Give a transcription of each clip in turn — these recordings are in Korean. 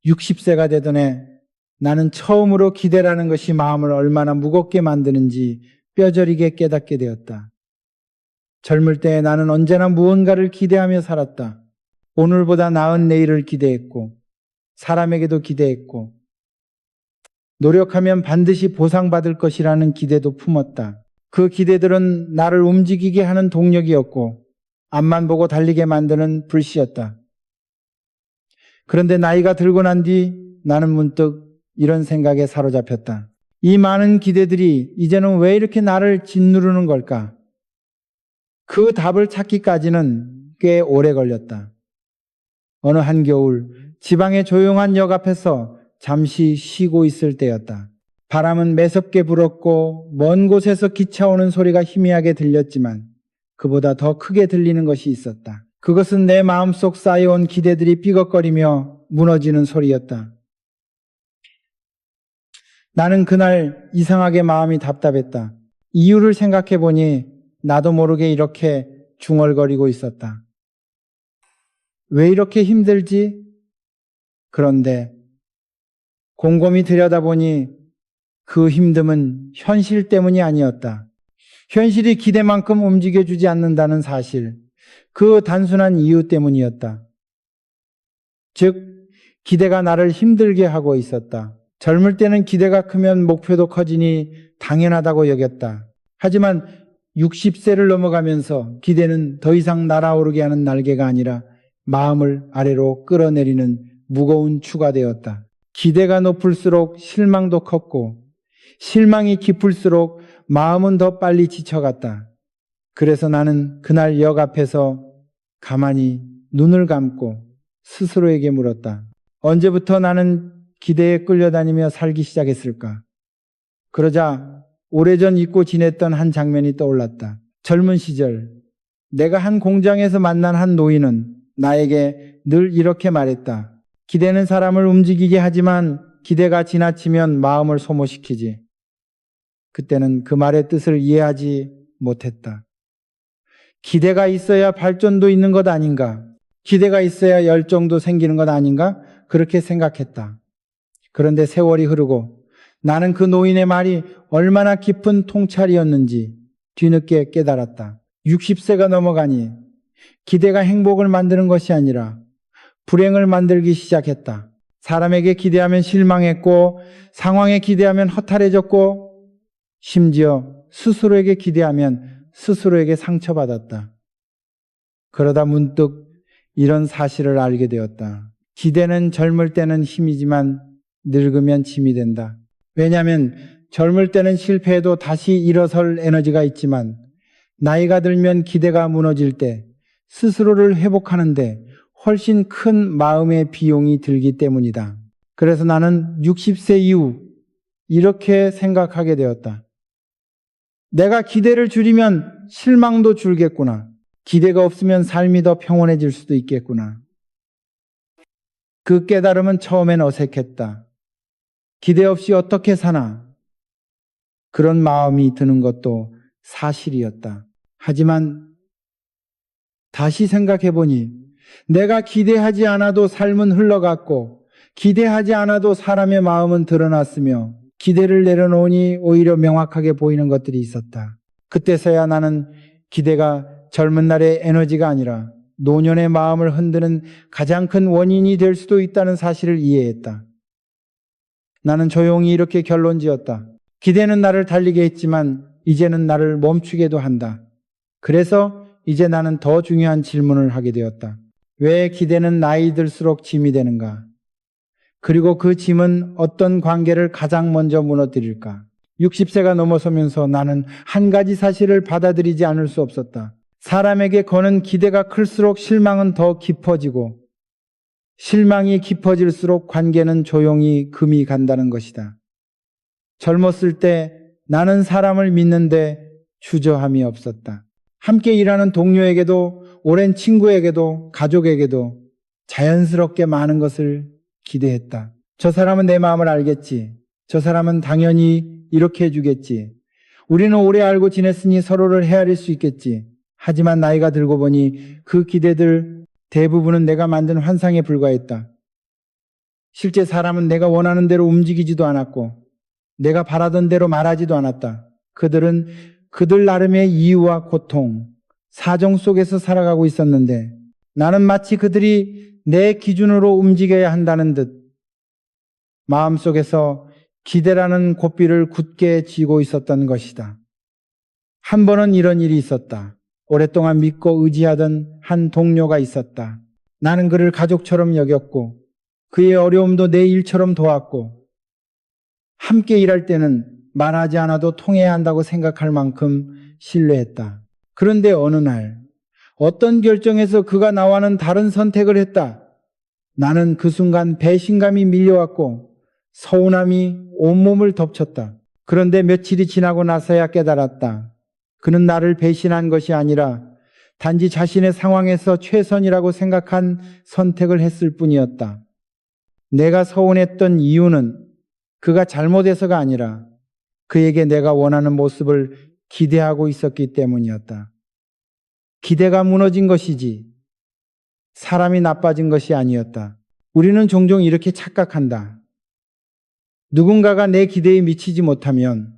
60세가 되던 해 나는 처음으로 기대라는 것이 마음을 얼마나 무겁게 만드는지 뼈저리게 깨닫게 되었다. 젊을 때 나는 언제나 무언가를 기대하며 살았다. 오늘보다 나은 내일을 기대했고, 사람에게도 기대했고, 노력하면 반드시 보상받을 것이라는 기대도 품었다. 그 기대들은 나를 움직이게 하는 동력이었고, 앞만 보고 달리게 만드는 불씨였다. 그런데 나이가 들고 난 뒤 나는 문득 이런 생각에 사로잡혔다. 이 많은 기대들이 이제는 왜 이렇게 나를 짓누르는 걸까? 그 답을 찾기까지는 꽤 오래 걸렸다. 어느 한겨울 지방의 조용한 역 앞에서 잠시 쉬고 있을 때였다. 바람은 매섭게 불었고 먼 곳에서 기차 오는 소리가 희미하게 들렸지만 그보다 더 크게 들리는 것이 있었다. 그것은 내 마음속 쌓여온 기대들이 삐걱거리며 무너지는 소리였다. 나는 그날 이상하게 마음이 답답했다. 이유를 생각해 보니 나도 모르게 이렇게 중얼거리고 있었다. 왜 이렇게 힘들지? 그런데 곰곰이 들여다보니 그 힘듦은 현실 때문이 아니었다. 현실이 기대만큼 움직여주지 않는다는 사실, 그 단순한 이유 때문이었다. 즉, 기대가 나를 힘들게 하고 있었다. 젊을 때는 기대가 크면 목표도 커지니 당연하다고 여겼다. 하지만 60세를 넘어가면서 기대는 더 이상 날아오르게 하는 날개가 아니라 마음을 아래로 끌어내리는 무거운 추가 되었다. 기대가 높을수록 실망도 컸고 실망이 깊을수록 마음은 더 빨리 지쳐갔다. 그래서 나는 그날 역 앞에서 가만히 눈을 감고 스스로에게 물었다. 언제부터 나는 기대에 끌려다니며 살기 시작했을까? 그러자 오래전 잊고 지냈던 한 장면이 떠올랐다. 젊은 시절 내가 한 공장에서 만난 한 노인은 나에게 늘 이렇게 말했다. 기대는 사람을 움직이게 하지만 기대가 지나치면 마음을 소모시키지. 그때는 그 말의 뜻을 이해하지 못했다. 기대가 있어야 발전도 있는 것 아닌가? 기대가 있어야 열정도 생기는 것 아닌가? 그렇게 생각했다. 그런데 세월이 흐르고 나는 그 노인의 말이 얼마나 깊은 통찰이었는지 뒤늦게 깨달았다. 60세가 넘어가니 기대가 행복을 만드는 것이 아니라 불행을 만들기 시작했다. 사람에게 기대하면 실망했고 상황에 기대하면 허탈해졌고 심지어 스스로에게 기대하면 스스로에게 상처받았다. 그러다 문득 이런 사실을 알게 되었다. 기대는 젊을 때는 힘이지만 늙으면 짐이 된다. 왜냐하면 젊을 때는 실패해도 다시 일어설 에너지가 있지만 나이가 들면 기대가 무너질 때 스스로를 회복하는데 훨씬 큰 마음의 비용이 들기 때문이다. 그래서 나는 60세 이후 이렇게 생각하게 되었다. 내가 기대를 줄이면 실망도 줄겠구나. 기대가 없으면 삶이 더 평온해질 수도 있겠구나. 그 깨달음은 처음엔 어색했다. 기대 없이 어떻게 사나? 그런 마음이 드는 것도 사실이었다. 하지만 다시 생각해 보니 내가 기대하지 않아도 삶은 흘러갔고 기대하지 않아도 사람의 마음은 드러났으며 기대를 내려놓으니 오히려 명확하게 보이는 것들이 있었다. 그때서야 나는 기대가 젊은 날의 에너지가 아니라 노년의 마음을 흔드는 가장 큰 원인이 될 수도 있다는 사실을 이해했다. 나는 조용히 이렇게 결론지었다. 기대는 나를 달리게 했지만 이제는 나를 멈추게도 한다. 그래서 이제 나는 더 중요한 질문을 하게 되었다. 왜 기대는 나이 들수록 짐이 되는가? 그리고 그 짐은 어떤 관계를 가장 먼저 무너뜨릴까? 60세가 넘어서면서 나는 한 가지 사실을 받아들이지 않을 수 없었다. 사람에게 거는 기대가 클수록 실망은 더 깊어지고 실망이 깊어질수록 관계는 조용히 금이 간다는 것이다. 젊었을 때 나는 사람을 믿는데 주저함이 없었다. 함께 일하는 동료에게도 오랜 친구에게도 가족에게도 자연스럽게 많은 것을 기대했다. 저 사람은 내 마음을 알겠지. 저 사람은 당연히 이렇게 해주겠지. 우리는 오래 알고 지냈으니 서로를 헤아릴 수 있겠지. 하지만 나이가 들고 보니 그 기대들 대부분은 내가 만든 환상에 불과했다. 실제 사람은 내가 원하는 대로 움직이지도 않았고 내가 바라던 대로 말하지도 않았다. 그들은 그들 나름의 이유와 고통, 사정 속에서 살아가고 있었는데 나는 마치 그들이 내 기준으로 움직여야 한다는 듯 마음속에서 기대라는 고삐를 굳게 쥐고 있었던 것이다. 한 번은 이런 일이 있었다. 오랫동안 믿고 의지하던 한 동료가 있었다. 나는 그를 가족처럼 여겼고 그의 어려움도 내 일처럼 도왔고 함께 일할 때는 말하지 않아도 통해야 한다고 생각할 만큼 신뢰했다. 그런데 어느 날 어떤 결정에서 그가 나와는 다른 선택을 했다. 나는 그 순간 배신감이 밀려왔고 서운함이 온몸을 덮쳤다. 그런데 며칠이 지나고 나서야 깨달았다. 그는 나를 배신한 것이 아니라 단지 자신의 상황에서 최선이라고 생각한 선택을 했을 뿐이었다. 내가 서운했던 이유는 그가 잘못해서가 아니라 그에게 내가 원하는 모습을 기대하고 있었기 때문이었다. 기대가 무너진 것이지 사람이 나빠진 것이 아니었다. 우리는 종종 이렇게 착각한다. 누군가가 내 기대에 미치지 못하면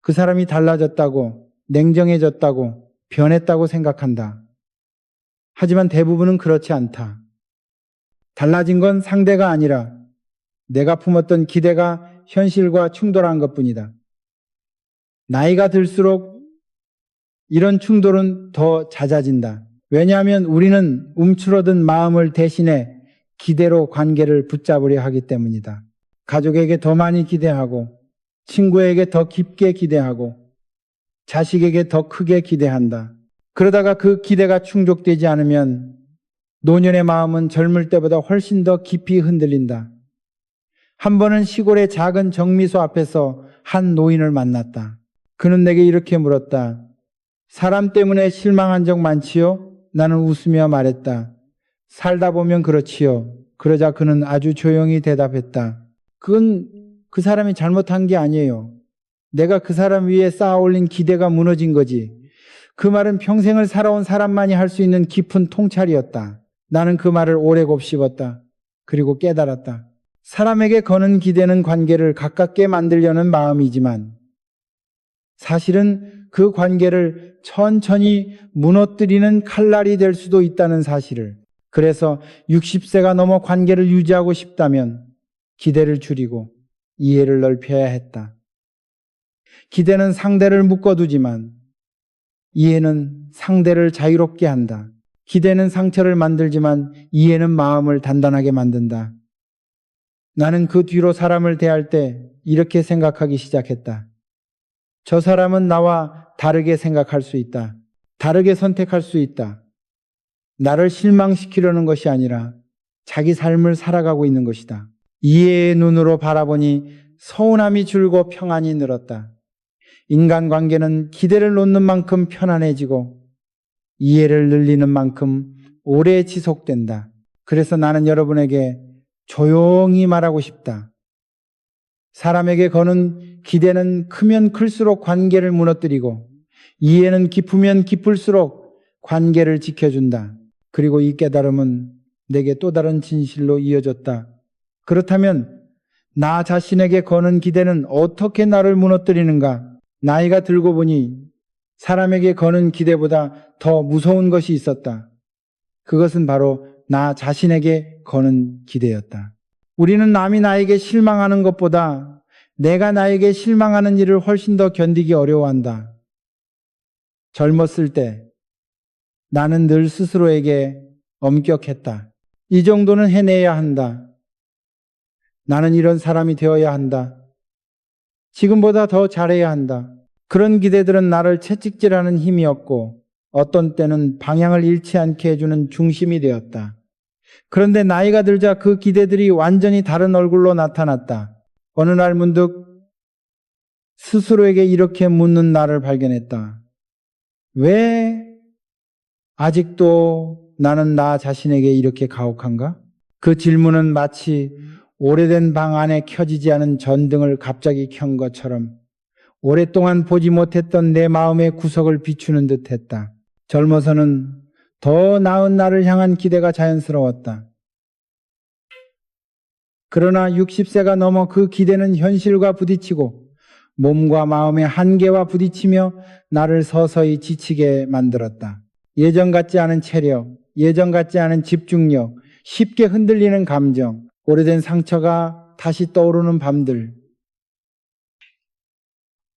그 사람이 달라졌다고, 냉정해졌다고, 변했다고 생각한다. 하지만 대부분은 그렇지 않다. 달라진 건 상대가 아니라 내가 품었던 기대가 현실과 충돌한 것뿐이다. 나이가 들수록 이런 충돌은 더 잦아진다. 왜냐하면 우리는 움츠러든 마음을 대신해 기대로 관계를 붙잡으려 하기 때문이다. 가족에게 더 많이 기대하고, 친구에게 더 깊게 기대하고, 자식에게 더 크게 기대한다. 그러다가 그 기대가 충족되지 않으면 노년의 마음은 젊을 때보다 훨씬 더 깊이 흔들린다. 한 번은 시골의 작은 정미소 앞에서 한 노인을 만났다. 그는 내게 이렇게 물었다. 사람 때문에 실망한 적 많지요? 나는 웃으며 말했다. 살다 보면 그렇지요. 그러자 그는 아주 조용히 대답했다. 그건 그 사람이 잘못한 게 아니에요. 내가 그 사람 위에 쌓아 올린 기대가 무너진 거지. 그 말은 평생을 살아온 사람만이 할 수 있는 깊은 통찰이었다. 나는 그 말을 오래 곱씹었다. 그리고 깨달았다. 사람에게 거는 기대는 관계를 가깝게 만들려는 마음이지만 사실은 그 관계를 천천히 무너뜨리는 칼날이 될 수도 있다는 사실을. 그래서 60세가 넘어 관계를 유지하고 싶다면 기대를 줄이고 이해를 넓혀야 했다. 기대는 상대를 묶어두지만 이해는 상대를 자유롭게 한다. 기대는 상처를 만들지만 이해는 마음을 단단하게 만든다. 나는 그 뒤로 사람을 대할 때 이렇게 생각하기 시작했다. 저 사람은 나와 다르게 생각할 수 있다. 다르게 선택할 수 있다. 나를 실망시키려는 것이 아니라 자기 삶을 살아가고 있는 것이다. 이해의 눈으로 바라보니 서운함이 줄고 평안이 늘었다. 인간관계는 기대를 놓는 만큼 편안해지고 이해를 늘리는 만큼 오래 지속된다. 그래서 나는 여러분에게 조용히 말하고 싶다. 사람에게 거는 기대는 크면 클수록 관계를 무너뜨리고 이해는 깊으면 깊을수록 관계를 지켜준다. 그리고 이 깨달음은 내게 또 다른 진실로 이어졌다. 그렇다면 나 자신에게 거는 기대는 어떻게 나를 무너뜨리는가? 나이가 들고 보니 사람에게 거는 기대보다 더 무서운 것이 있었다. 그것은 바로 나 자신에게 거는 기대였다. 우리는 남이 나에게 실망하는 것보다 내가 나에게 실망하는 일을 훨씬 더 견디기 어려워한다. 젊었을 때 나는 늘 스스로에게 엄격했다. 이 정도는 해내야 한다. 나는 이런 사람이 되어야 한다. 지금보다 더 잘해야 한다. 그런 기대들은 나를 채찍질하는 힘이었고 어떤 때는 방향을 잃지 않게 해주는 중심이 되었다. 그런데 나이가 들자 그 기대들이 완전히 다른 얼굴로 나타났다. 어느 날 문득 스스로에게 이렇게 묻는 나를 발견했다. 왜 아직도 나는 나 자신에게 이렇게 가혹한가? 그 질문은 마치 오래된 방 안에 켜지지 않은 전등을 갑자기 켠 것처럼 오랫동안 보지 못했던 내 마음의 구석을 비추는 듯 했다. 젊어서는 더 나은 나를 향한 기대가 자연스러웠다. 그러나 60세가 넘어 그 기대는 현실과 부딪히고 몸과 마음의 한계와 부딪히며 나를 서서히 지치게 만들었다. 예전 같지 않은 체력, 예전 같지 않은 집중력, 쉽게 흔들리는 감정, 오래된 상처가 다시 떠오르는 밤들.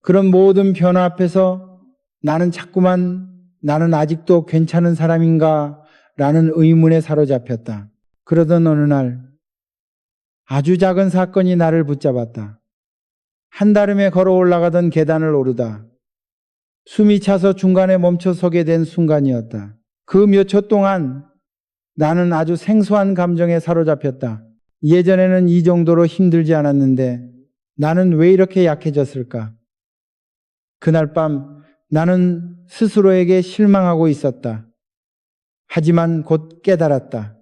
그런 모든 변화 앞에서 나는 아직도 괜찮은 사람인가 라는 의문에 사로잡혔다. 그러던 어느 날 아주 작은 사건이 나를 붙잡았다. 한달음에 걸어 올라가던 계단을 오르다 숨이 차서 중간에 멈춰 서게 된 순간이었다. 그 몇 초 동안 나는 아주 생소한 감정에 사로잡혔다. 예전에는 이 정도로 힘들지 않았는데 나는 왜 이렇게 약해졌을까? 그날 밤 나는 스스로에게 실망하고 있었다. 하지만 곧 깨달았다.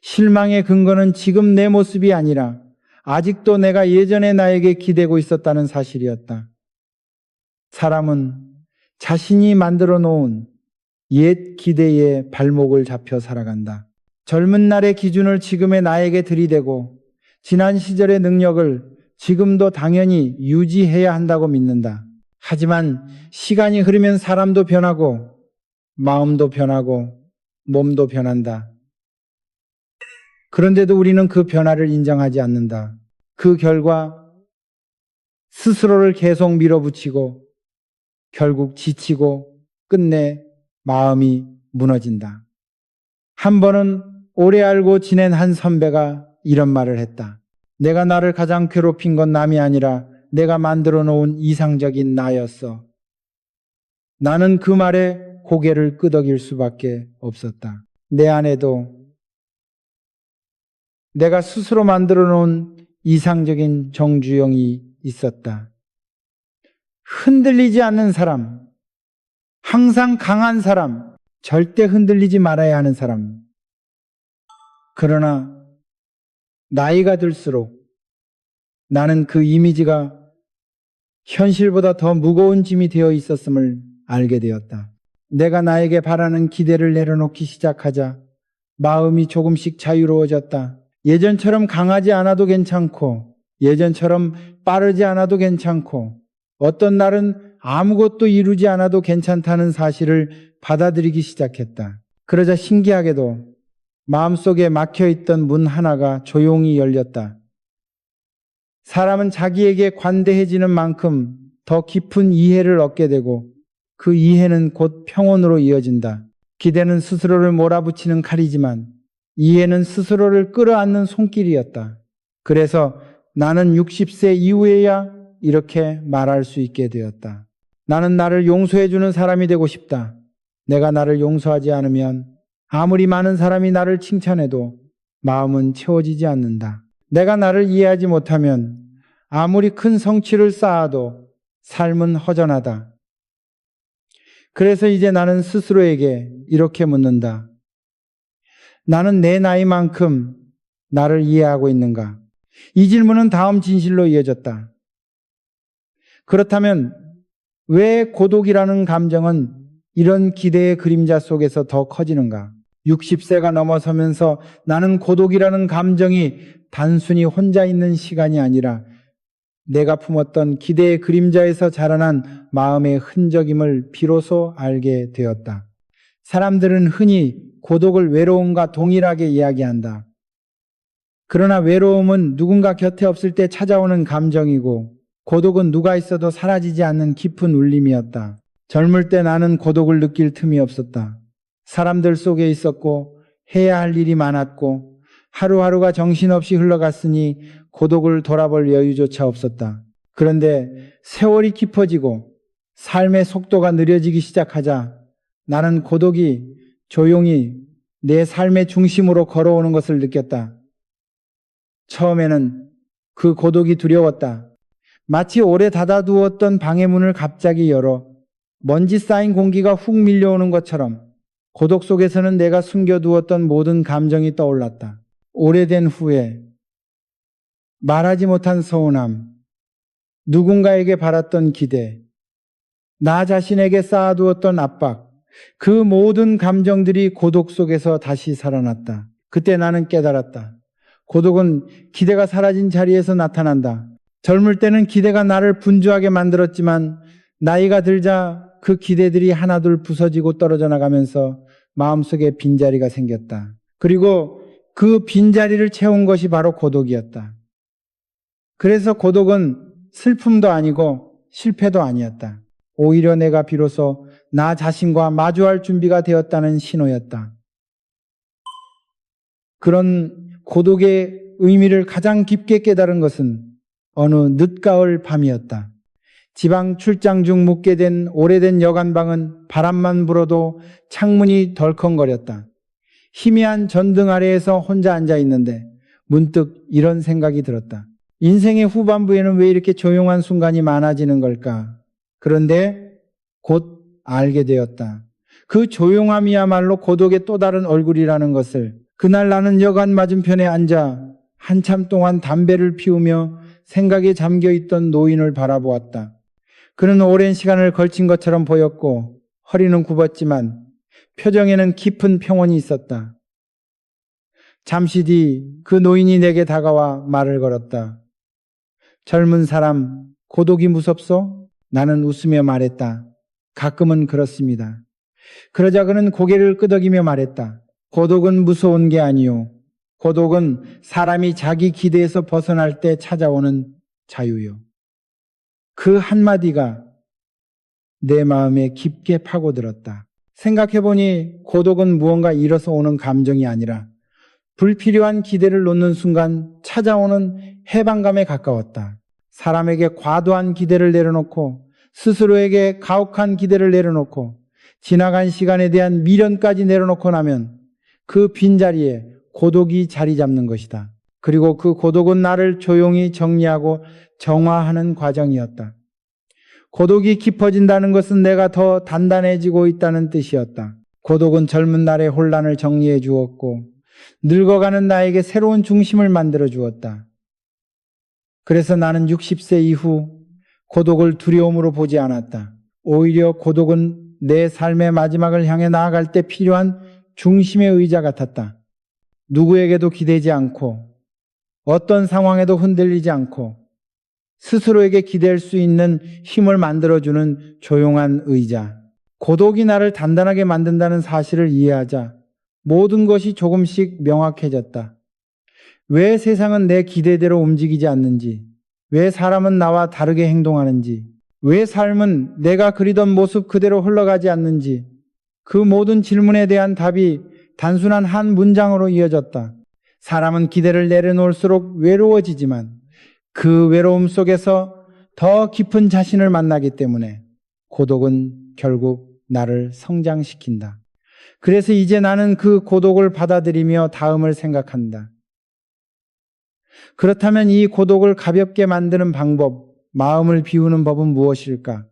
실망의 근거는 지금 내 모습이 아니라 아직도 내가 예전에 나에게 기대고 있었다는 사실이었다. 사람은 자신이 만들어 놓은 옛 기대에 발목을 잡혀 살아간다. 젊은 날의 기준을 지금의 나에게 들이대고 지난 시절의 능력을 지금도 당연히 유지해야 한다고 믿는다. 하지만 시간이 흐르면 사람도 변하고 마음도 변하고 몸도 변한다. 그런데도 우리는 그 변화를 인정하지 않는다. 그 결과 스스로를 계속 밀어붙이고 결국 지치고 끝내 마음이 무너진다. 한 번은 오래 알고 지낸 한 선배가 이런 말을 했다. 내가 나를 가장 괴롭힌 건 남이 아니라 내가 만들어 놓은 이상적인 나였어. 나는 그 말에 고개를 끄덕일 수밖에 없었다. 내 안에도 내가 스스로 만들어 놓은 이상적인 정주영이 있었다. 흔들리지 않는 사람, 항상 강한 사람, 절대 흔들리지 말아야 하는 사람. 그러나 나이가 들수록 나는 그 이미지가 현실보다 더 무거운 짐이 되어 있었음을 알게 되었다. 내가 나에게 바라는 기대를 내려놓기 시작하자 마음이 조금씩 자유로워졌다. 예전처럼 강하지 않아도 괜찮고 예전처럼 빠르지 않아도 괜찮고 어떤 날은 아무것도 이루지 않아도 괜찮다는 사실을 받아들이기 시작했다. 그러자 신기하게도 마음속에 막혀있던 문 하나가 조용히 열렸다. 사람은 자기에게 관대해지는 만큼 더 깊은 이해를 얻게 되고 그 이해는 곧 평온으로 이어진다. 기대는 스스로를 몰아붙이는 칼이지만 이해는 스스로를 끌어안는 손길이었다. 그래서 나는 60세 이후에야 이렇게 말할 수 있게 되었다. 나는 나를 용서해주는 사람이 되고 싶다. 내가 나를 용서하지 않으면 아무리 많은 사람이 나를 칭찬해도 마음은 채워지지 않는다. 내가 나를 이해하지 못하면 아무리 큰 성취를 쌓아도 삶은 허전하다. 그래서 이제 나는 스스로에게 이렇게 묻는다. 나는 내 나이만큼 나를 이해하고 있는가? 이 질문은 다음 진실로 이어졌다. 그렇다면 왜 고독이라는 감정은 이런 기대의 그림자 속에서 더 커지는가? 60세가 넘어서면서 나는 고독이라는 감정이 단순히 혼자 있는 시간이 아니라 내가 품었던 기대의 그림자에서 자라난 마음의 흔적임을 비로소 알게 되었다. 사람들은 흔히 고독을 외로움과 동일하게 이야기한다. 그러나 외로움은 누군가 곁에 없을 때 찾아오는 감정이고 고독은 누가 있어도 사라지지 않는 깊은 울림이었다. 젊을 때 나는 고독을 느낄 틈이 없었다. 사람들 속에 있었고 해야 할 일이 많았고 하루하루가 정신없이 흘러갔으니 고독을 돌아볼 여유조차 없었다. 그런데 세월이 깊어지고 삶의 속도가 느려지기 시작하자 나는 고독이 조용히 내 삶의 중심으로 걸어오는 것을 느꼈다. 처음에는 그 고독이 두려웠다. 마치 오래 닫아두었던 방의 문을 갑자기 열어 먼지 쌓인 공기가 훅 밀려오는 것처럼 고독 속에서는 내가 숨겨두었던 모든 감정이 떠올랐다. 오래된 후회, 말하지 못한 서운함, 누군가에게 바랐던 기대, 나 자신에게 쌓아두었던 압박, 그 모든 감정들이 고독 속에서 다시 살아났다. 그때 나는 깨달았다. 고독은 기대가 사라진 자리에서 나타난다. 젊을 때는 기대가 나를 분주하게 만들었지만 나이가 들자 그 기대들이 하나둘 부서지고 떨어져 나가면서 마음속에 빈자리가 생겼다. 그리고 그 빈자리를 채운 것이 바로 고독이었다. 그래서 고독은 슬픔도 아니고 실패도 아니었다. 오히려 내가 비로소 나 자신과 마주할 준비가 되었다는 신호였다. 그런 고독의 의미를 가장 깊게 깨달은 것은 어느 늦가을 밤이었다. 지방 출장 중 묵게 된 오래된 여관방은 바람만 불어도 창문이 덜컹거렸다. 희미한 전등 아래에서 혼자 앉아 있는데 문득 이런 생각이 들었다. 인생의 후반부에는 왜 이렇게 조용한 순간이 많아지는 걸까? 그런데 곧 알게 되었다. 그 조용함이야말로 고독의 또 다른 얼굴이라는 것을. 그날 나는 여관 맞은편에 앉아 한참 동안 담배를 피우며 생각에 잠겨 있던 노인을 바라보았다. 그는 오랜 시간을 걸친 것처럼 보였고 허리는 굽었지만 표정에는 깊은 평온이 있었다. 잠시 뒤 그 노인이 내게 다가와 말을 걸었다. 젊은 사람, 고독이 무섭소? 나는 웃으며 말했다. 가끔은 그렇습니다. 그러자 그는 고개를 끄덕이며 말했다. 고독은 무서운 게 아니요. 고독은 사람이 자기 기대에서 벗어날 때 찾아오는 자유요. 그 한마디가 내 마음에 깊게 파고들었다. 생각해보니 고독은 무언가 잃어서 오는 감정이 아니라 불필요한 기대를 놓는 순간 찾아오는 해방감에 가까웠다. 사람에게 과도한 기대를 내려놓고 스스로에게 가혹한 기대를 내려놓고 지나간 시간에 대한 미련까지 내려놓고 나면 그 빈자리에 고독이 자리 잡는 것이다. 그리고 그 고독은 나를 조용히 정리하고 정화하는 과정이었다. 고독이 깊어진다는 것은 내가 더 단단해지고 있다는 뜻이었다. 고독은 젊은 날의 혼란을 정리해 주었고 늙어가는 나에게 새로운 중심을 만들어 주었다. 그래서 나는 60세 이후 고독을 두려움으로 보지 않았다. 오히려 고독은 내 삶의 마지막을 향해 나아갈 때 필요한 중심의 의자 같았다. 누구에게도 기대지 않고 어떤 상황에도 흔들리지 않고 스스로에게 기댈 수 있는 힘을 만들어주는 조용한 의자. 고독이 나를 단단하게 만든다는 사실을 이해하자 모든 것이 조금씩 명확해졌다. 왜 세상은 내 기대대로 움직이지 않는지, 왜 사람은 나와 다르게 행동하는지, 왜 삶은 내가 그리던 모습 그대로 흘러가지 않는지, 그 모든 질문에 대한 답이 단순한 한 문장으로 이어졌다. 사람은 기대를 내려놓을수록 외로워지지만 그 외로움 속에서 더 깊은 자신을 만나기 때문에 고독은 결국 나를 성장시킨다. 그래서 이제 나는 그 고독을 받아들이며 다음을 생각한다. 그렇다면 이 고독을 가볍게 만드는 방법, 마음을 비우는 법은 무엇일까?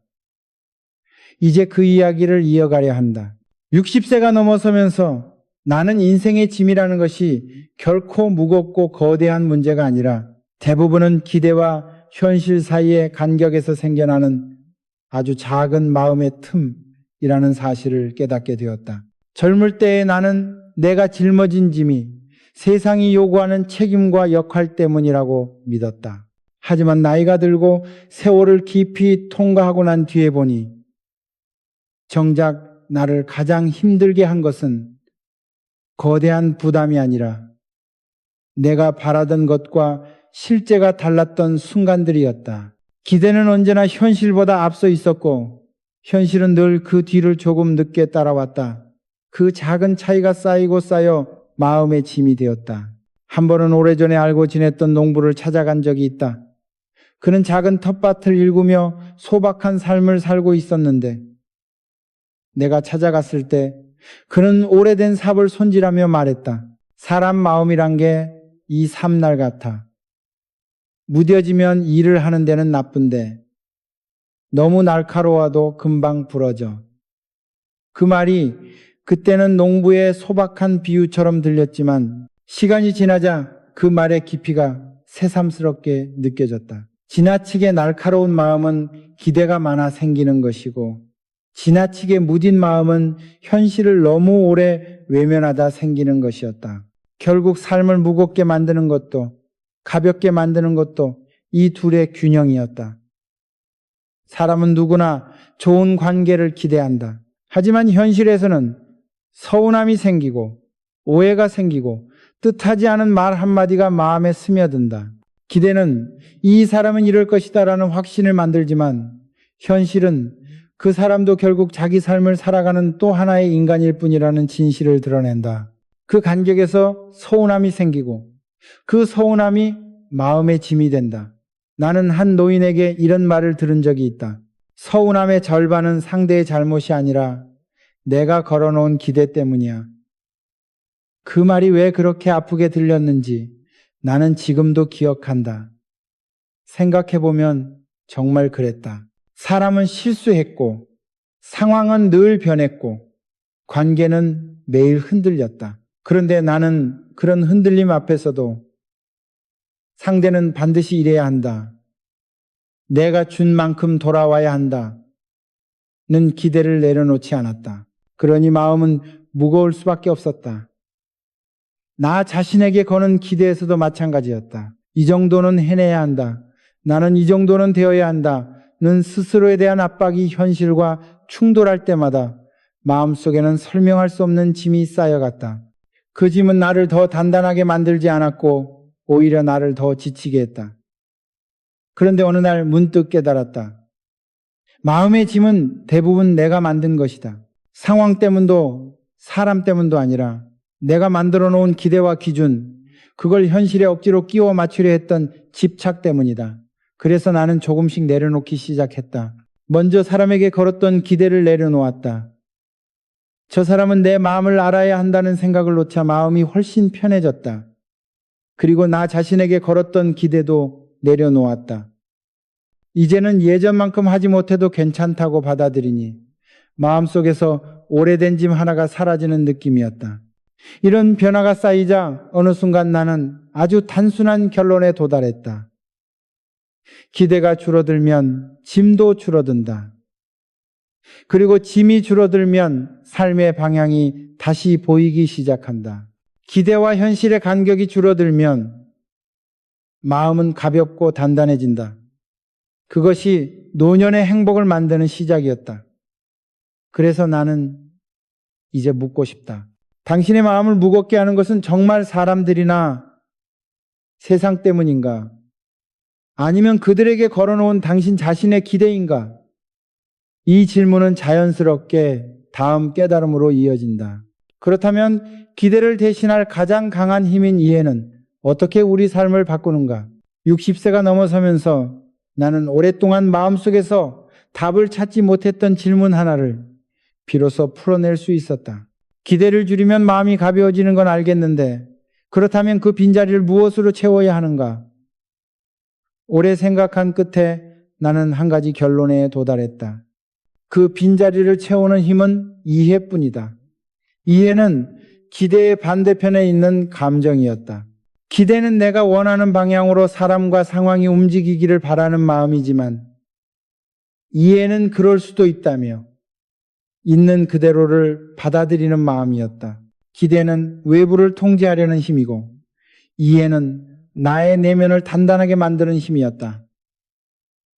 이제 그 이야기를 이어가려 한다. 60세가 넘어서면서 나는 인생의 짐이라는 것이 결코 무겁고 거대한 문제가 아니라 대부분은 기대와 현실 사이의 간격에서 생겨나는 아주 작은 마음의 틈이라는 사실을 깨닫게 되었다. 젊을 때의 나는 내가 짊어진 짐이 세상이 요구하는 책임과 역할 때문이라고 믿었다. 하지만 나이가 들고 세월을 깊이 통과하고 난 뒤에 보니 정작 나를 가장 힘들게 한 것은 거대한 부담이 아니라 내가 바라던 것과 실제가 달랐던 순간들이었다. 기대는 언제나 현실보다 앞서 있었고 현실은 늘 그 뒤를 조금 늦게 따라왔다. 그 작은 차이가 쌓이고 쌓여 마음의 짐이 되었다. 한 번은 오래전에 알고 지냈던 농부를 찾아간 적이 있다. 그는 작은 텃밭을 일구며 소박한 삶을 살고 있었는데 내가 찾아갔을 때 그는 오래된 삽을 손질하며 말했다. 사람 마음이란 게 이 삽날 같아. 무뎌지면 일을 하는 데는 나쁜데 너무 날카로워도 금방 부러져. 그 말이 그때는 농부의 소박한 비유처럼 들렸지만 시간이 지나자 그 말의 깊이가 새삼스럽게 느껴졌다. 지나치게 날카로운 마음은 기대가 많아 생기는 것이고 지나치게 무딘 마음은 현실을 너무 오래 외면하다 생기는 것이었다. 결국 삶을 무겁게 만드는 것도 가볍게 만드는 것도 이 둘의 균형이었다. 사람은 누구나 좋은 관계를 기대한다. 하지만 현실에서는 서운함이 생기고 오해가 생기고 뜻하지 않은 말 한마디가 마음에 스며든다. 기대는 이 사람은 이럴 것이다라는 확신을 만들지만 현실은 그 사람도 결국 자기 삶을 살아가는 또 하나의 인간일 뿐이라는 진실을 드러낸다. 그 간격에서 서운함이 생기고 그 서운함이 마음의 짐이 된다. 나는 한 노인에게 이런 말을 들은 적이 있다. 서운함의 절반은 상대의 잘못이 아니라 내가 걸어놓은 기대 때문이야. 그 말이 왜 그렇게 아프게 들렸는지 나는 지금도 기억한다. 생각해보면 정말 그랬다. 사람은 실수했고, 상황은 늘 변했고, 관계는 매일 흔들렸다. 그런데 나는 그런 흔들림 앞에서도 상대는 반드시 이래야 한다. 내가 준 만큼 돌아와야 한다. 는 기대를 내려놓지 않았다. 그러니 마음은 무거울 수밖에 없었다. 나 자신에게 거는 기대에서도 마찬가지였다. 이 정도는 해내야 한다. 나는 이 정도는 되어야 한다. 는 스스로에 대한 압박이 현실과 충돌할 때마다 마음속에는 설명할 수 없는 짐이 쌓여갔다. 그 짐은 나를 더 단단하게 만들지 않았고 오히려 나를 더 지치게 했다. 그런데 어느 날 문득 깨달았다. 마음의 짐은 대부분 내가 만든 것이다. 상황 때문도 사람 때문도 아니라 내가 만들어 놓은 기대와 기준, 그걸 현실에 억지로 끼워 맞추려 했던 집착 때문이다. 그래서 나는 조금씩 내려놓기 시작했다. 먼저 사람에게 걸었던 기대를 내려놓았다. 저 사람은 내 마음을 알아야 한다는 생각을 놓자 마음이 훨씬 편해졌다. 그리고 나 자신에게 걸었던 기대도 내려놓았다. 이제는 예전만큼 하지 못해도 괜찮다고 받아들이니 마음속에서 오래된 짐 하나가 사라지는 느낌이었다. 이런 변화가 쌓이자 어느 순간 나는 아주 단순한 결론에 도달했다. 기대가 줄어들면 짐도 줄어든다. 그리고 짐이 줄어들면 삶의 방향이 다시 보이기 시작한다. 기대와 현실의 간격이 줄어들면 마음은 가볍고 단단해진다. 그것이 노년의 행복을 만드는 시작이었다. 그래서 나는 이제 묻고 싶다. 당신의 마음을 무겁게 하는 것은 정말 사람들이나 세상 때문인가? 아니면 그들에게 걸어놓은 당신 자신의 기대인가? 이 질문은 자연스럽게 다음 깨달음으로 이어진다. 그렇다면 기대를 대신할 가장 강한 힘인 이해는 어떻게 우리 삶을 바꾸는가? 60세가 넘어서면서 나는 오랫동안 마음속에서 답을 찾지 못했던 질문 하나를 비로소 풀어낼 수 있었다. 기대를 줄이면 마음이 가벼워지는 건 알겠는데 그렇다면 그 빈자리를 무엇으로 채워야 하는가? 오래 생각한 끝에 나는 한 가지 결론에 도달했다. 그 빈자리를 채우는 힘은 이해뿐이다. 이해는 기대의 반대편에 있는 감정이었다. 기대는 내가 원하는 방향으로 사람과 상황이 움직이기를 바라는 마음이지만 이해는 그럴 수도 있다며 있는 그대로를 받아들이는 마음이었다. 기대는 외부를 통제하려는 힘이고 이해는 나의 내면을 단단하게 만드는 힘이었다.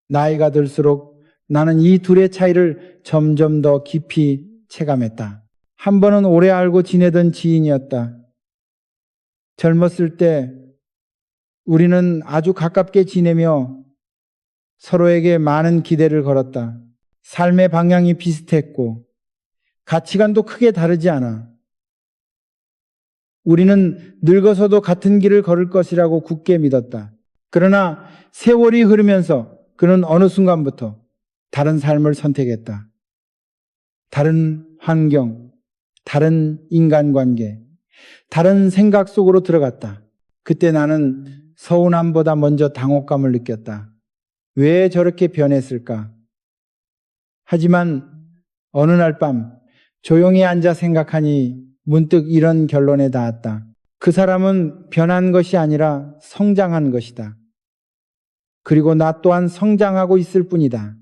나이가 들수록 나는 이 둘의 차이를 점점 더 깊이 체감했다. 한 번은 오래 알고 지내던 지인이었다. 젊었을 때 우리는 아주 가깝게 지내며 서로에게 많은 기대를 걸었다. 삶의 방향이 비슷했고 가치관도 크게 다르지 않아. 우리는 늙어서도 같은 길을 걸을 것이라고 굳게 믿었다. 그러나 세월이 흐르면서 그는 어느 순간부터 다른 삶을 선택했다. 다른 환경, 다른 인간관계, 다른 생각 속으로 들어갔다. 그때 나는 서운함보다 먼저 당혹감을 느꼈다. 왜 저렇게 변했을까? 하지만 어느 날 밤 조용히 앉아 생각하니 문득 이런 결론에 닿았다. 그 사람은 변한 것이 아니라 성장한 것이다. 그리고 나 또한 성장하고 있을 뿐이다.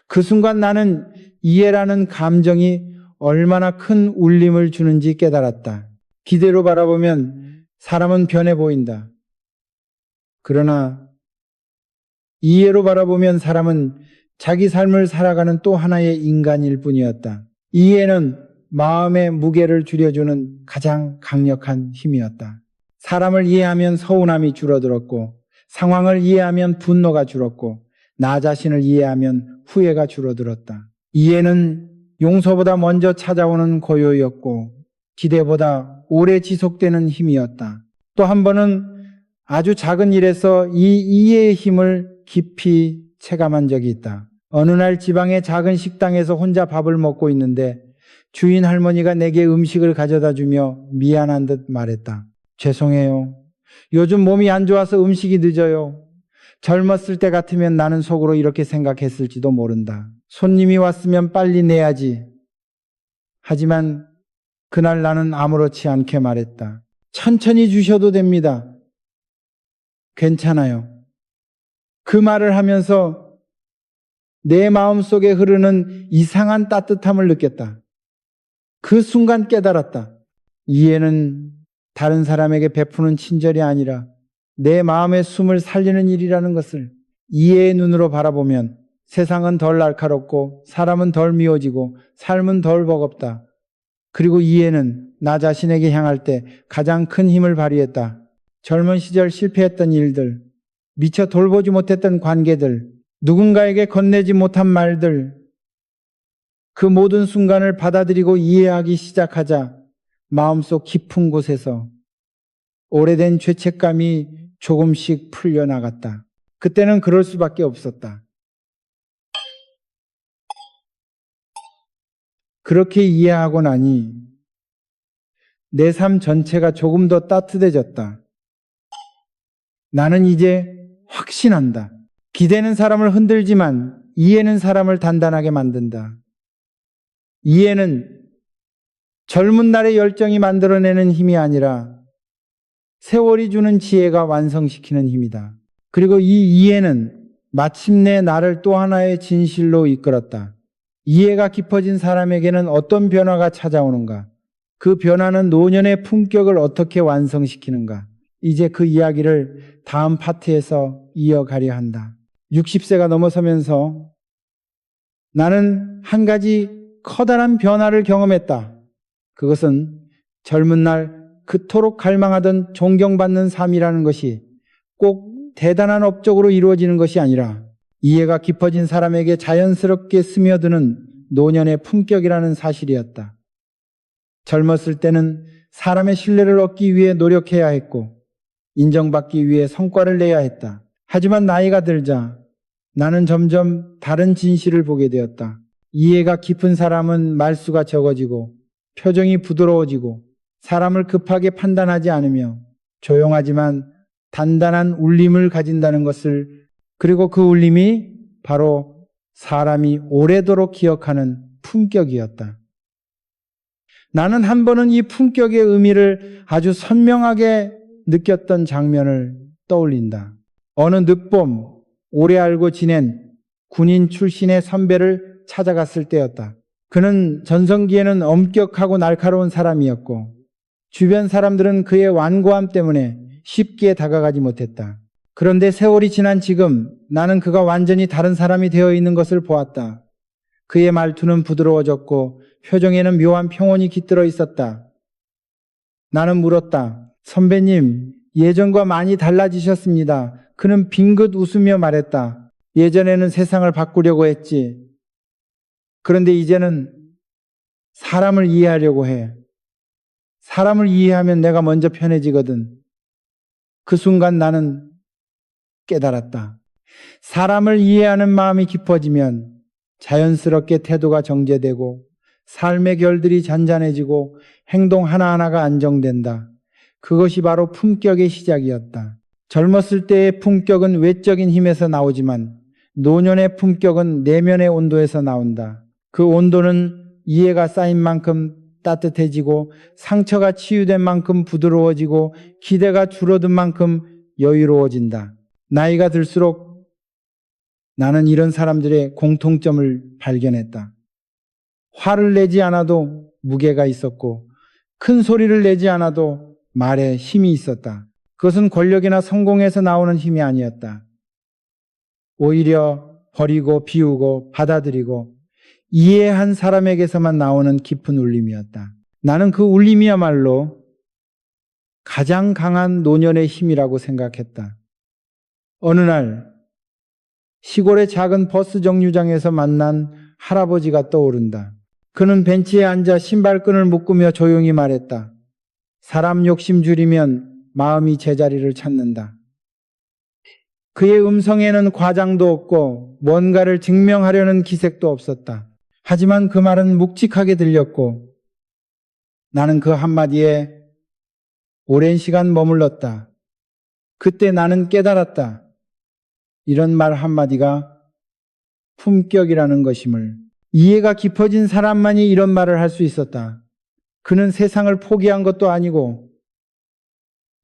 그 순간 나는 이해라는 감정이 얼마나 큰 울림을 주는지 깨달았다. 기대로 바라보면 사람은 변해 보인다. 그러나 이해로 바라보면 사람은 자기 삶을 살아가는 또 하나의 인간일 뿐이었다. 이해는 마음의 무게를 줄여주는 가장 강력한 힘이었다. 사람을 이해하면 서운함이 줄어들었고, 상황을 이해하면 분노가 줄었고, 나 자신을 이해하면 후회가 줄어들었다. 이해는 용서보다 먼저 찾아오는 고요였고, 기대보다 오래 지속되는 힘이었다. 또 한 번은 아주 작은 일에서 이 이해의 힘을 깊이 체감한 적이 있다. 어느 날 지방의 작은 식당에서 혼자 밥을 먹고 있는데 주인 할머니가 내게 음식을 가져다 주며 미안한 듯 말했다. 죄송해요. 요즘 몸이 안 좋아서 음식이 늦어요. 젊었을 때 같으면 나는 속으로 이렇게 생각했을지도 모른다. 손님이 왔으면 빨리 내야지. 하지만 그날 나는 아무렇지 않게 말했다. 천천히 주셔도 됩니다. 괜찮아요. 그 말을 하면서 내 마음속에 흐르는 이상한 따뜻함을 느꼈다. 그 순간 깨달았다. 이해는 다른 사람에게 베푸는 친절이 아니라 내 마음의 숨을 살리는 일이라는 것을 이해의 눈으로 바라보면 세상은 덜 날카롭고 사람은 덜 미워지고 삶은 덜 버겁다. 그리고 이해는 나 자신에게 향할 때 가장 큰 힘을 발휘했다. 젊은 시절 실패했던 일들, 미처 돌보지 못했던 관계들, 누군가에게 건네지 못한 말들, 그 모든 순간을 받아들이고 이해하기 시작하자 마음속 깊은 곳에서 오래된 죄책감이 조금씩 풀려나갔다. 그때는 그럴 수밖에 없었다. 그렇게 이해하고 나니 내 삶 전체가 조금 더 따뜻해졌다. 나는 이제 확신한다. 기대는 사람을 흔들지만 이해는 사람을 단단하게 만든다. 이해는 젊은 날의 열정이 만들어내는 힘이 아니라 세월이 주는 지혜가 완성시키는 힘이다. 그리고 이 이해는 마침내 나를 또 하나의 진실로 이끌었다. 이해가 깊어진 사람에게는 어떤 변화가 찾아오는가? 그 변화는 노년의 품격을 어떻게 완성시키는가? 이제 그 이야기를 다음 파트에서 이어가려 한다. 60세가 넘어서면서 나는 한 가지 커다란 변화를 경험했다. 그것은 젊은 날 그토록 갈망하던 존경받는 삶이라는 것이 꼭 대단한 업적으로 이루어지는 것이 아니라 이해가 깊어진 사람에게 자연스럽게 스며드는 노년의 품격이라는 사실이었다. 젊었을 때는 사람의 신뢰를 얻기 위해 노력해야 했고 인정받기 위해 성과를 내야 했다. 하지만 나이가 들자 나는 점점 다른 진실을 보게 되었다. 이해가 깊은 사람은 말수가 적어지고 표정이 부드러워지고 사람을 급하게 판단하지 않으며 조용하지만 단단한 울림을 가진다는 것을, 그리고 그 울림이 바로 사람이 오래도록 기억하는 품격이었다. 나는 한 번은 이 품격의 의미를 아주 선명하게 느꼈던 장면을 떠올린다. 어느 늦봄 오래 알고 지낸 군인 출신의 선배를 찾아갔을 때였다. 그는 전성기에는 엄격하고 날카로운 사람이었고 주변 사람들은 그의 완고함 때문에 쉽게 다가가지 못했다. 그런데 세월이 지난 지금 나는 그가 완전히 다른 사람이 되어 있는 것을 보았다. 그의 말투는 부드러워졌고 표정에는 묘한 평온이 깃들어 있었다. 나는 물었다. 선배님, 예전과 많이 달라지셨습니다. 그는 빙긋 웃으며 말했다. 예전에는 세상을 바꾸려고 했지. 그런데 이제는 사람을 이해하려고 해. 사람을 이해하면 내가 먼저 편해지거든. 그 순간 나는 깨달았다. 사람을 이해하는 마음이 깊어지면 자연스럽게 태도가 정제되고 삶의 결들이 잔잔해지고 행동 하나하나가 안정된다. 그것이 바로 품격의 시작이었다. 젊었을 때의 품격은 외적인 힘에서 나오지만 노년의 품격은 내면의 온도에서 나온다. 그 온도는 이해가 쌓인 만큼 따뜻해지고 상처가 치유된 만큼 부드러워지고 기대가 줄어든 만큼 여유로워진다. 나이가 들수록 나는 이런 사람들의 공통점을 발견했다. 화를 내지 않아도 무게가 있었고 큰 소리를 내지 않아도 말에 힘이 있었다. 그것은 권력이나 성공에서 나오는 힘이 아니었다. 오히려 버리고 비우고 받아들이고 이해한 사람에게서만 나오는 깊은 울림이었다. 나는 그 울림이야말로 가장 강한 노년의 힘이라고 생각했다. 어느 날 시골의 작은 버스 정류장에서 만난 할아버지가 떠오른다. 그는 벤치에 앉아 신발끈을 묶으며 조용히 말했다. 사람 욕심 줄이면 마음이 제자리를 찾는다. 그의 음성에는 과장도 없고 뭔가를 증명하려는 기색도 없었다. 하지만 그 말은 묵직하게 들렸고 나는 그 한마디에 오랜 시간 머물렀다. 그때 나는 깨달았다. 이런 말 한마디가 품격이라는 것임을. 이해가 깊어진 사람만이 이런 말을 할 수 있었다. 그는 세상을 포기한 것도 아니고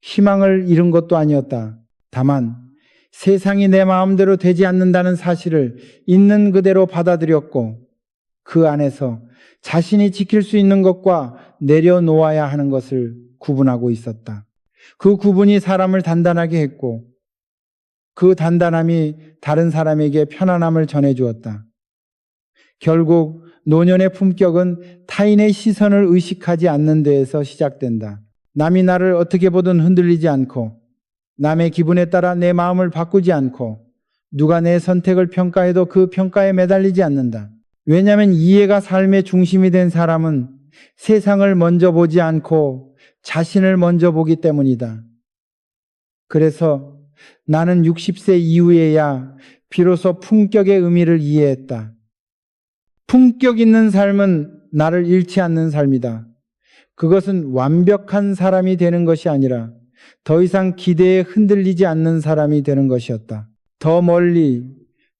희망을 잃은 것도 아니었다. 다만 세상이 내 마음대로 되지 않는다는 사실을 있는 그대로 받아들였고 그 안에서 자신이 지킬 수 있는 것과 내려놓아야 하는 것을 구분하고 있었다. 그 구분이 사람을 단단하게 했고 그 단단함이 다른 사람에게 편안함을 전해주었다. 결국 노년의 품격은 타인의 시선을 의식하지 않는 데에서 시작된다. 남이 나를 어떻게 보든 흔들리지 않고 남의 기분에 따라 내 마음을 바꾸지 않고 누가 내 선택을 평가해도 그 평가에 매달리지 않는다. 왜냐하면 이해가 삶의 중심이 된 사람은 세상을 먼저 보지 않고 자신을 먼저 보기 때문이다. 그래서 나는 60세 이후에야 비로소 품격의 의미를 이해했다. 품격 있는 삶은 나를 잃지 않는 삶이다. 그것은 완벽한 사람이 되는 것이 아니라 더 이상 기대에 흔들리지 않는 사람이 되는 것이었다. 더 멀리,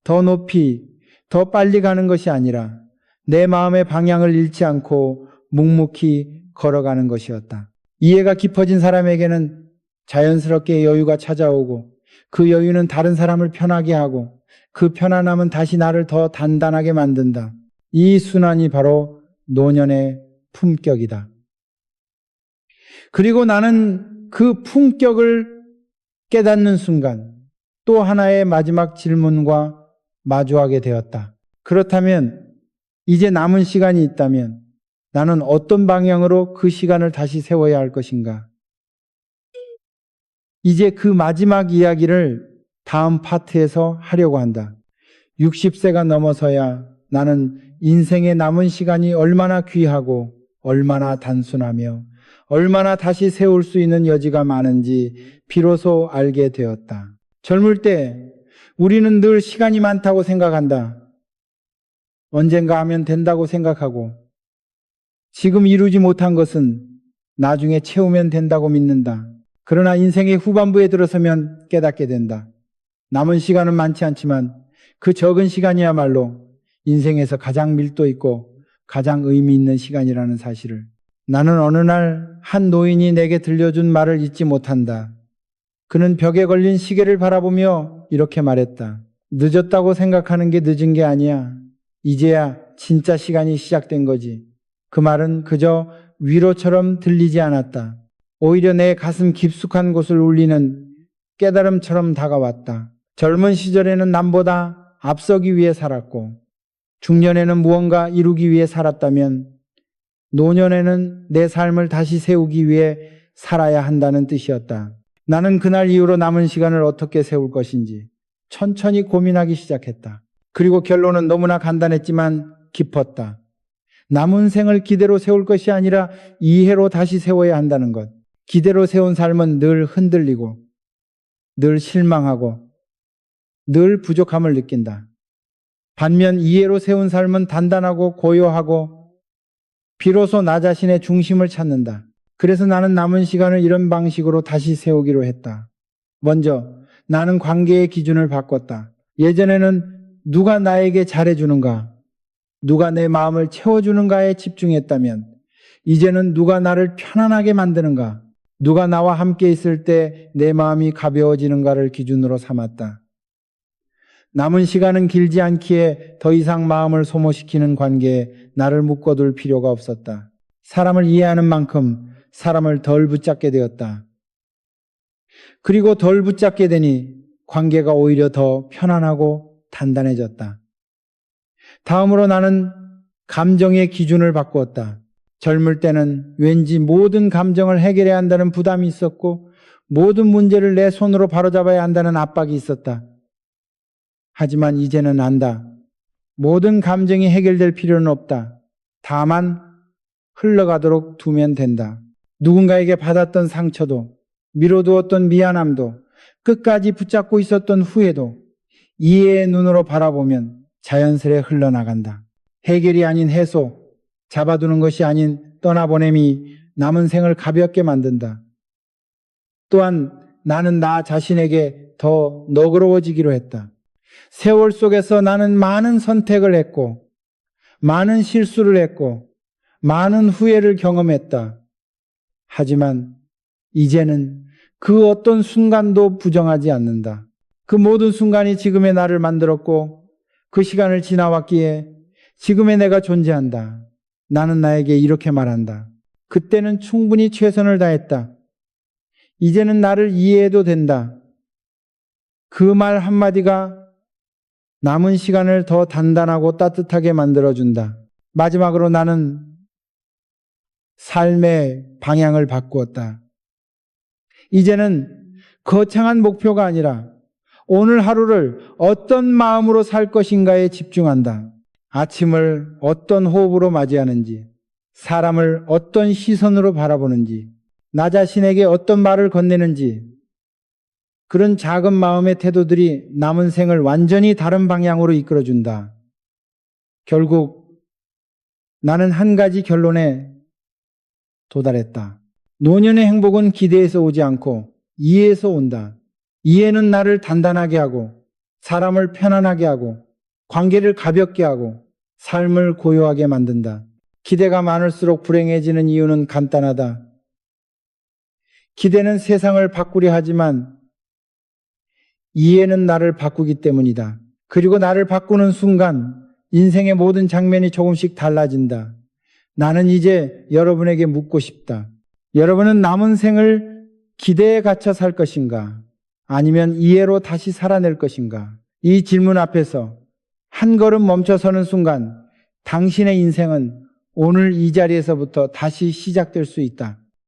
더 높이, 더 빨리 가는 것이 아니라 내 마음의 방향을 잃지 않고 묵묵히 걸어가는 것이었다. 이해가 깊어진 사람에게는 자연스럽게 여유가 찾아오고 그 여유는 다른 사람을 편하게 하고 그 편안함은 다시 나를 더 단단하게 만든다. 이 순환이 바로 노년의 품격이다. 그리고 나는 그 품격을 깨닫는 순간 또 하나의 마지막 질문과 마주하게 되었다. 그렇다면 이제 남은 시간이 있다면 나는 어떤 방향으로 그 시간을 다시 세워야 할 것인가? 이제 그 마지막 이야기를 다음 파트에서 하려고 한다. 60세가 넘어서야 나는 인생의 남은 시간이 얼마나 귀하고 얼마나 단순하며 얼마나 다시 세울 수 있는 여지가 많은지 비로소 알게 되었다. 젊을 때 우리는 늘 시간이 많다고 생각한다. 언젠가 하면 된다고 생각하고 지금 이루지 못한 것은 나중에 채우면 된다고 믿는다. 그러나 인생의 후반부에 들어서면 깨닫게 된다. 남은 시간은 많지 않지만 그 적은 시간이야말로 인생에서 가장 밀도 있고 가장 의미 있는 시간이라는 사실을. 나는 어느 날 한 노인이 내게 들려준 말을 잊지 못한다. 그는 벽에 걸린 시계를 바라보며 이렇게 말했다. 늦었다고 생각하는 게 늦은 게 아니야. 이제야 진짜 시간이 시작된 거지. 그 말은 그저 위로처럼 들리지 않았다. 오히려 내 가슴 깊숙한 곳을 울리는 깨달음처럼 다가왔다. 젊은 시절에는 남보다 앞서기 위해 살았고 중년에는 무언가 이루기 위해 살았다면 노년에는 내 삶을 다시 세우기 위해 살아야 한다는 뜻이었다. 나는 그날 이후로 남은 시간을 어떻게 세울 것인지 천천히 고민하기 시작했다. 그리고 결론은 너무나 간단했지만 깊었다. 남은 생을 기대로 세울 것이 아니라 이해로 다시 세워야 한다는 것. 기대로 세운 삶은 늘 흔들리고 늘 실망하고 늘 부족함을 느낀다. 반면 이해로 세운 삶은 단단하고 고요하고 비로소 나 자신의 중심을 찾는다. 그래서 나는 남은 시간을 이런 방식으로 다시 세우기로 했다. 먼저 나는 관계의 기준을 바꿨다. 예전에는 누가 나에게 잘해주는가, 누가 내 마음을 채워주는가에 집중했다면 이제는 누가 나를 편안하게 만드는가, 누가 나와 함께 있을 때 내 마음이 가벼워지는가를 기준으로 삼았다. 남은 시간은 길지 않기에 더 이상 마음을 소모시키는 관계에 나를 묶어둘 필요가 없었다. 사람을 이해하는 만큼 사람을 덜 붙잡게 되었다. 그리고 덜 붙잡게 되니 관계가 오히려 더 편안하고 단단해졌다. 다음으로 나는 감정의 기준을 바꾸었다. 젊을 때는 왠지 모든 감정을 해결해야 한다는 부담이 있었고 모든 문제를 내 손으로 바로잡아야 한다는 압박이 있었다. 하지만 이제는 안다. 모든 감정이 해결될 필요는 없다. 다만 흘러가도록 두면 된다. 누군가에게 받았던 상처도, 미뤄두었던 미안함도, 끝까지 붙잡고 있었던 후회도 이해의 눈으로 바라보면 자연스레 흘러나간다. 해결이 아닌 해소, 잡아두는 것이 아닌 떠나보냄이 남은 생을 가볍게 만든다. 또한 나는 나 자신에게 더 너그러워지기로 했다. 세월 속에서 나는 많은 선택을 했고, 많은 실수를 했고, 많은 후회를 경험했다. 하지만 이제는 그 어떤 순간도 부정하지 않는다. 그 모든 순간이 지금의 나를 만들었고 그 시간을 지나왔기에 지금의 내가 존재한다. 나는 나에게 이렇게 말한다. 그때는 충분히 최선을 다했다. 이제는 나를 이해해도 된다. 그 말 한마디가 남은 시간을 더 단단하고 따뜻하게 만들어준다. 마지막으로 나는 삶의 방향을 바꾸었다. 이제는 거창한 목표가 아니라 오늘 하루를 어떤 마음으로 살 것인가에 집중한다. 아침을 어떤 호흡으로 맞이하는지, 사람을 어떤 시선으로 바라보는지, 나 자신에게 어떤 말을 건네는지, 그런 작은 마음의 태도들이 남은 생을 완전히 다른 방향으로 이끌어준다. 결국 나는 한 가지 결론에 도달했다. 노년의 행복은 기대에서 오지 않고 이해에서 온다. 이해는 나를 단단하게 하고 사람을 편안하게 하고 관계를 가볍게 하고 삶을 고요하게 만든다. 기대가 많을수록 불행해지는 이유는 간단하다. 기대는 세상을 바꾸려 하지만 이해는 나를 바꾸기 때문이다. 그리고 나를 바꾸는 순간 인생의 모든 장면이 조금씩 달라진다. 나는 이제 여러분에게 묻고 싶다. 여러분은 남은 생을 기대에 갇혀 살 것인가? 아니면 이해로 다시 살아낼 것인가? 이 질문 앞에서 한 걸음 멈춰서는 순간 당신의 인생은 오늘 이 자리에서부터 다시 시작될 수 있다.